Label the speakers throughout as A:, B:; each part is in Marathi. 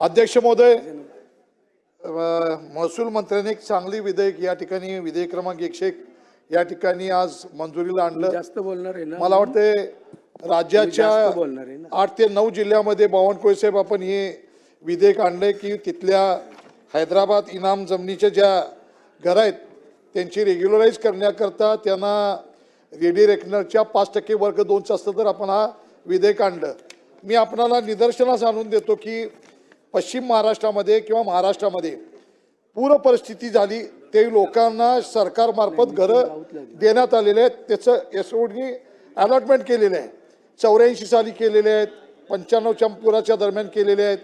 A: अध्यक्ष महोदय, महसूल मंत्र्यांनी एक चांगली विधेयक या ठिकाणी विधेयक क्रमांक 101 या ठिकाणी आज मंजुरीला आणलं।
B: जास्त बोलणार आहे ना,
A: मला वाटते राज्याच्या 8 ते 9 जिल्ह्यामध्ये बावनकुळे साहेब आपण हे विधेयक आणले की तिथल्या हैदराबाद इनाम जमिनीच्या ज्या घर आहेत त्यांची रेग्युलराइज करण्याकरता त्यांना रेडी रेकनरच्या 5% वर्ग 2चं असतं तर आपण हा विधेयक आणलं। मी आपणाला निदर्शनास आणून देतो की पश्चिम महाराष्ट्रामध्ये किंवा महाराष्ट्रामध्ये पूर परिस्थिती झाली ते लोकांना सरकारमार्फत घरं देण्यात आलेले आहेत। त्याचं एसओडी अलॉटमेंट केलेले आहे, 84 साली केलेले आहेत, 95च्या पुराच्या दरम्यान केलेले आहेत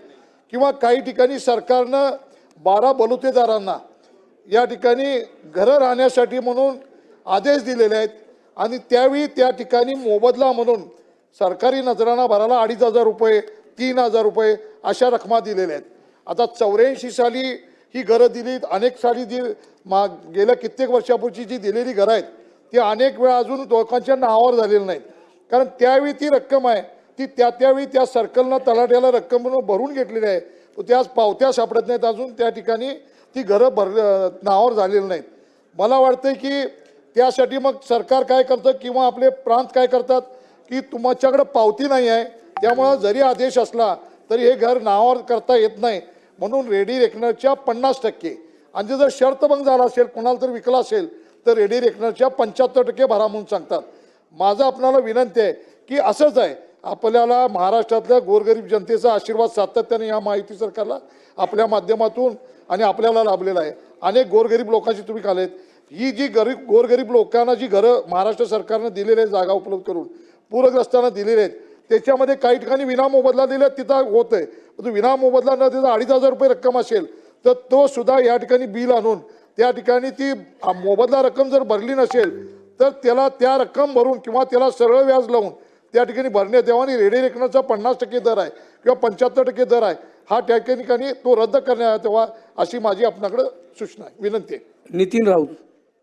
A: किंवा काही ठिकाणी सरकारनं 12 बलुतेदारांना या ठिकाणी घरं राहण्यासाठी म्हणून आदेश दिलेले आहेत आणि त्यावेळी त्या ठिकाणी मोबदला म्हणून सरकारी नजराणा भराला 2,500 रुपये 3,000 रुपये अशा रकमा दिलेल्या आहेत। आता 84 साली ही घरं दिली, अनेक साली गेल्या कित्येक वर्षापूर्वी जी दिलेली घरं आहेत ती अनेक वेळा अजून लोकांच्या नावावर झालेली नाहीत, कारण त्यावेळी ती रक्कम आहे ती त्यावेळी त्या सर्कलनं तलाट्याला रक्कम भरून घेतलेली आहे, त्या पावत्या सापडत नाहीत अजून त्या ठिकाणी ती घरं नावावर झालेली नाहीत। मला वाटतं की त्यासाठी मग सरकार काय करतं किंवा आपले प्रांत काय करतात की तुमच्याकडे पावती नाही आहे त्यामुळे जरी आदेश असला तरी हे घर नावावर करता येत नाही म्हणून रेडी रेकनरच्या 50% आणि जर शर्त भंग झाला असेल कोणाला तर विकला असेल तर रेडी रेकनरच्या 75% भरा म्हणून सांगतात। माझं आपल्याला विनंती आहे की असंच आहे, आपल्याला महाराष्ट्रातल्या गोरगरीब जनतेचा आशीर्वाद सातत्याने या महायुती सरकारला आपल्या माध्यमातून आणि आपल्याला लाभलेला आहे। अनेक गोरगरीब लोकांची तुम्ही कालेत ही जी गोरगरीब लोकांना जी घरं महाराष्ट्र सरकारनं दिलेले आहेत जागा उपलब्ध करून पूरग्रस्तांना दिलेले आहेत त्याच्यामध्ये काही ठिकाणी विनामोबदला दिले तिथं होत आहे, परंतु विनामोबदला न देता 2,500 रुपये रक्कम असेल तर तो सुद्धा या ठिकाणी बिल आणून त्या ठिकाणी ती मोबदला रक्कम जर भरली नसेल तर त्याला त्या रक्कम भरून किंवा त्याला सरळ व्याज लावून त्या ठिकाणी भरण्यात यावं आणि रेडी रेकनरचा 50% दर आहे किंवा 75% दर आहे हा त्या ठिकाणी तो रद्द करण्यात यावा अशी माझी आपल्याकडे सूचना आहे, विनंती आहे।
B: नितीन राऊत।